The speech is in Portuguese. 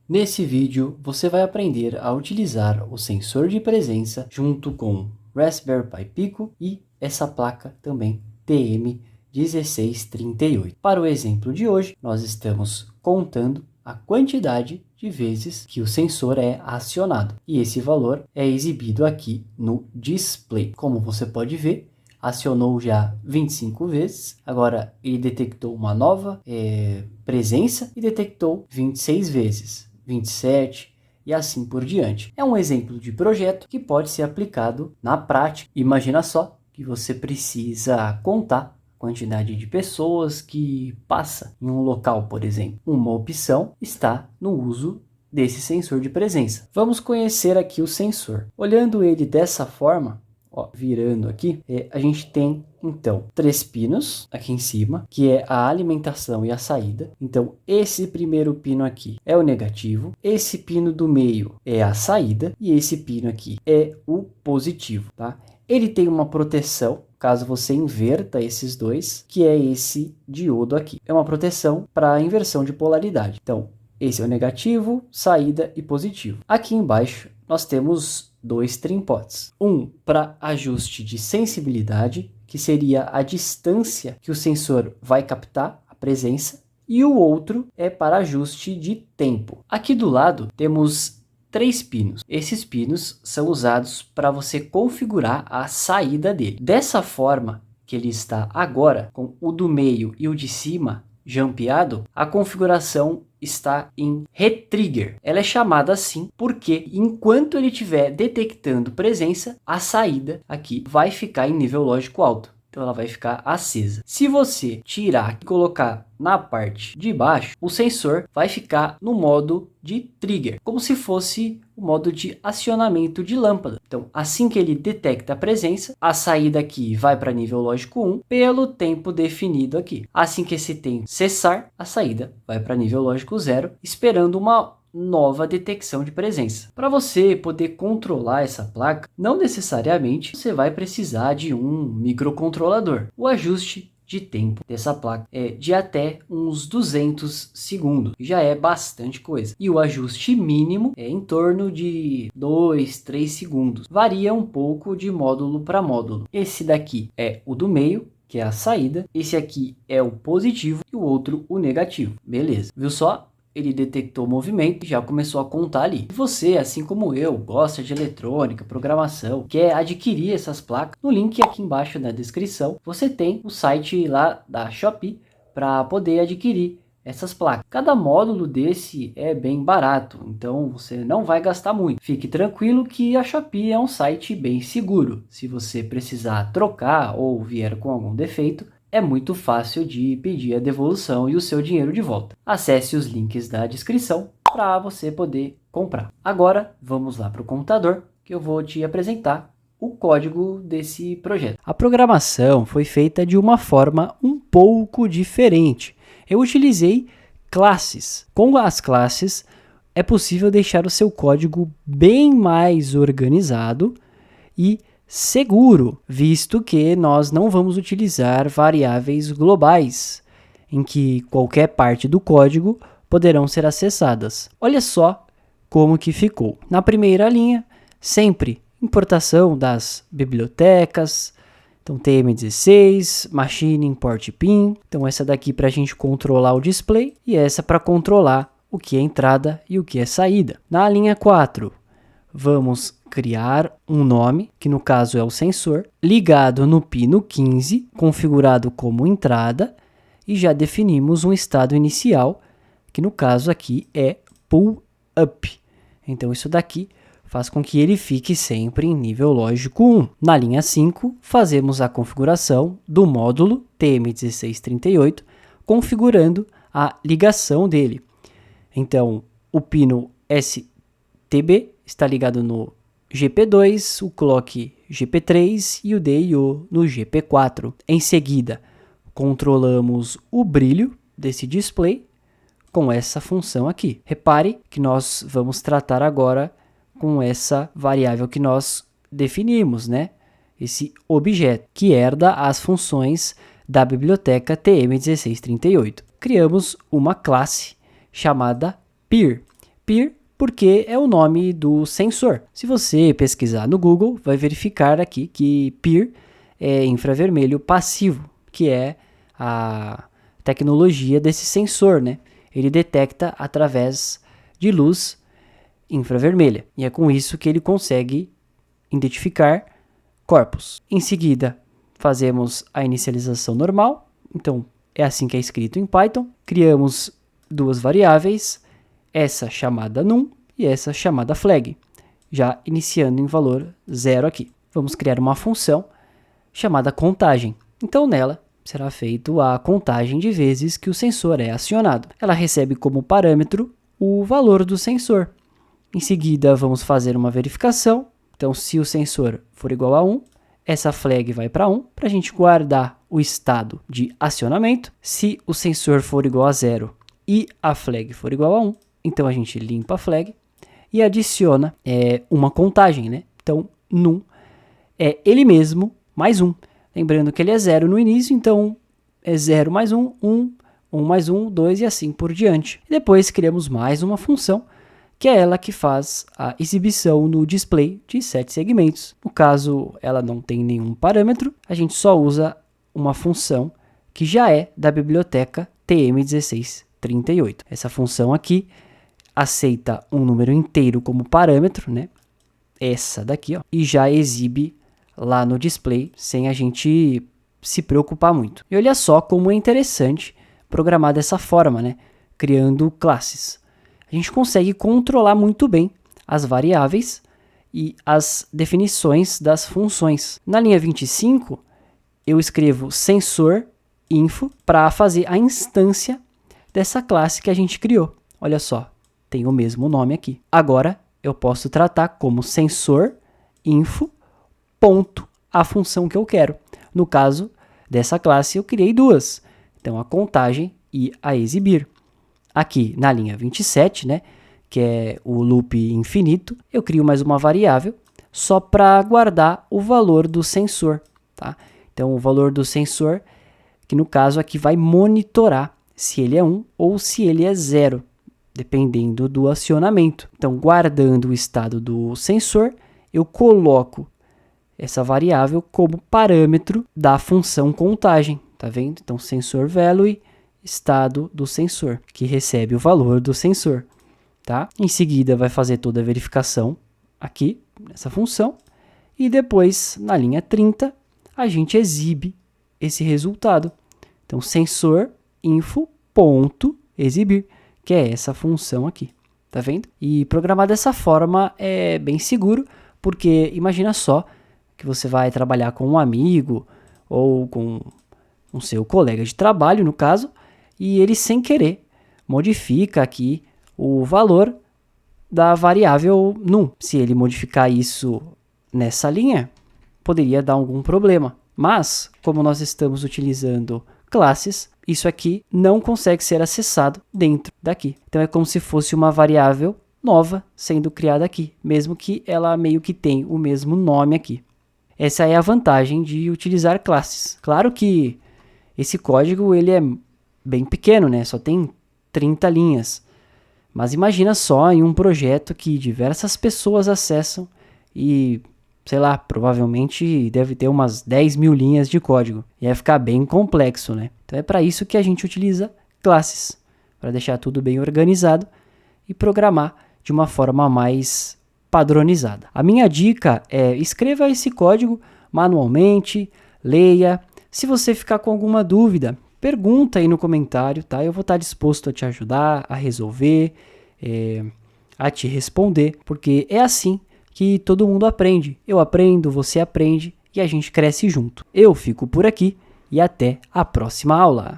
Nesse vídeo, você vai aprender a utilizar o sensor de presença junto com Raspberry Pi Pico e essa placa também TM1638. Para o exemplo de hoje, nós estamos contando a quantidade de vezes que o sensor é acionado e esse valor é exibido aqui no display. Como você pode ver, acionou já 25 vezes, agora ele detectou uma nova presença e detectou 26 vezes, 27 e assim por diante. É um exemplo de projeto que pode ser aplicado na prática. Imagina só que você precisa contar a quantidade de pessoas que passa em um local, por exemplo. Uma opção está no uso desse sensor de presença. Vamos conhecer aqui o sensor. Olhando ele dessa forma, ó, virando aqui, a gente tem então 3 pinos aqui em cima, que é a alimentação e a saída. Então esse primeiro pino aqui é o negativo, esse pino do meio é a saída e esse pino aqui é o positivo, tá? Ele tem uma proteção caso você inverta esses dois, que é esse diodo aqui. É uma proteção para inversão de polaridade. Então esse é o negativo, saída e positivo. Aqui embaixo nós temos 2 trim-pots. Um para ajuste de sensibilidade, que seria a distância que o sensor vai captar a presença, e o outro é para ajuste de tempo. Aqui do lado temos 3 pinos. Esses pinos são usados para você configurar a saída dele. Dessa forma que ele está agora, com o do meio e o de cima jampeado, a configuração está em retrigger. Ela é chamada assim porque enquanto ele estiver detectando presença, a saída aqui vai ficar em nível lógico alto. Então ela vai ficar acesa. Se você tirar e colocar na parte de baixo, o sensor vai ficar no modo de trigger, como se fosse o modo de acionamento de lâmpada. Então, assim que ele detecta a presença, a saída aqui vai para nível lógico 1 pelo tempo definido aqui. Assim que esse tempo cessar, a saída vai para nível lógico 0, esperando uma nova detecção de presença. Para você poder controlar essa placa, não necessariamente você vai precisar de um microcontrolador. O ajuste de tempo dessa placa é de até uns 200 segundos, já é bastante coisa. E o ajuste mínimo é em torno de 2, 3 segundos. Varia um pouco de módulo para módulo. Esse daqui é o do meio, que é a saída. Esse aqui é o positivo e o outro o negativo. Beleza, viu só? Ele detectou o movimento e já começou a contar ali. Se você, assim como eu, gosta de eletrônica, programação, quer adquirir essas placas, no link aqui embaixo na descrição, você tem o site lá da Shopee para poder adquirir essas placas. Cada módulo desse é bem barato, então você não vai gastar muito. Fique tranquilo que a Shopee é um site bem seguro. Se você precisar trocar ou vier com algum defeito, é muito fácil de pedir a devolução e o seu dinheiro de volta. Acesse os links da descrição para você poder comprar. Agora vamos lá para o computador que eu vou te apresentar o código desse projeto. A programação foi feita de uma forma um pouco diferente. Eu utilizei classes. Com as classes é possível deixar o seu código bem mais organizado e seguro, visto que nós não vamos utilizar variáveis globais, em que qualquer parte do código poderão ser acessadas. Olha só como que ficou. Na primeira linha, sempre importação das bibliotecas, então TM16, Machine Import Pin, então essa daqui para a gente controlar o display e essa para controlar o que é entrada e o que é saída. Na linha 4, vamos criar um nome, que no caso é o sensor, ligado no pino 15, configurado como entrada, e já definimos um estado inicial, que no caso aqui é pull up. Então isso daqui faz com que ele fique sempre em nível lógico 1. Na linha 5, fazemos a configuração do módulo TM1638, configurando a ligação dele. Então o pino STB está ligado no GP2, o clock GP3 e o DIO no GP4. Em seguida, controlamos o brilho desse display com essa função aqui. Repare que nós vamos tratar agora com essa variável que nós definimos, né? Esse objeto que herda as funções da biblioteca TM1638. Criamos uma classe chamada peer. PIR porque é o nome do sensor. Se você pesquisar no Google, vai verificar aqui que PIR é infravermelho passivo, que é a tecnologia desse sensor, né? Ele detecta através de luz infravermelha. E é com isso que ele consegue identificar corpos. Em seguida, fazemos a inicialização normal. Então, é assim que é escrito em Python. Criamos duas variáveis, essa chamada num e essa chamada flag, já iniciando em valor 0 aqui. Vamos criar uma função chamada contagem. Então, nela será feita a contagem de vezes que o sensor é acionado. Ela recebe como parâmetro o valor do sensor. Em seguida, vamos fazer uma verificação. Então, se o sensor for igual a 1, essa flag vai para 1, para a gente guardar o estado de acionamento. Se o sensor for igual a 0 e a flag for igual a 1, então a gente limpa a flag e adiciona uma contagem, né? Então, num é ele mesmo mais 1. Lembrando que ele é 0 no início, então é 0 mais 1, 1, 1 mais 1, 2 e assim por diante. E depois criamos mais uma função, que é ela que faz a exibição no display de 7 segmentos. No caso, ela não tem nenhum parâmetro, a gente só usa uma função que já é da biblioteca TM1638. Essa função aqui aceita um número inteiro como parâmetro, né? Essa daqui, ó, e já exibe lá no display, sem a gente se preocupar muito. E olha só como é interessante programar dessa forma, né? Criando classes. A gente consegue controlar muito bem as variáveis e as definições das funções. Na linha 25, eu escrevo sensor info para fazer a instância dessa classe que a gente criou. Olha só, tem o mesmo nome aqui. Agora, eu posso tratar como sensor info ponto a função que eu quero. No caso dessa classe, eu criei duas. Então, a contagem e a exibir. Aqui na linha 27, né, que é o loop infinito, eu crio mais uma variável só para guardar o valor do sensor. Tá? Então, o valor do sensor, que no caso aqui vai monitorar se ele é 1 ou se ele é 0, dependendo do acionamento. Então, guardando o estado do sensor, eu coloco essa variável como parâmetro da função contagem, tá vendo? Então, sensor value, estado do sensor, que recebe o valor do sensor, tá? Em seguida, vai fazer toda a verificação aqui, nessa função, e depois, na linha 30, a gente exibe esse resultado. Então, sensor info ponto exibir, que é essa função aqui, tá vendo? E programar dessa forma é bem seguro, porque imagina só que você vai trabalhar com um amigo ou com o seu colega de trabalho, no caso, e ele sem querer modifica aqui o valor da variável num. Se ele modificar isso nessa linha, poderia dar algum problema. Mas, como nós estamos utilizando classes, isso aqui não consegue ser acessado dentro daqui. Então é como se fosse uma variável nova sendo criada aqui, mesmo que ela meio que tenha o mesmo nome aqui. Essa é a vantagem de utilizar classes. Claro que esse código ele é bem pequeno, né? Só tem 30 linhas. Mas imagina só em um projeto que diversas pessoas acessam e, sei lá, provavelmente deve ter umas 10 mil linhas de código. E vai ficar bem complexo, né? Então é para isso que a gente utiliza classes, para deixar tudo bem organizado e programar de uma forma mais padronizada. A minha dica é escreva esse código manualmente, leia. Se você ficar com alguma dúvida, pergunta aí no comentário, tá? Eu vou estar disposto a te ajudar, a resolver, a te responder, porque é assim que todo mundo aprende. Eu aprendo, você aprende e a gente cresce junto. Eu fico por aqui e até a próxima aula.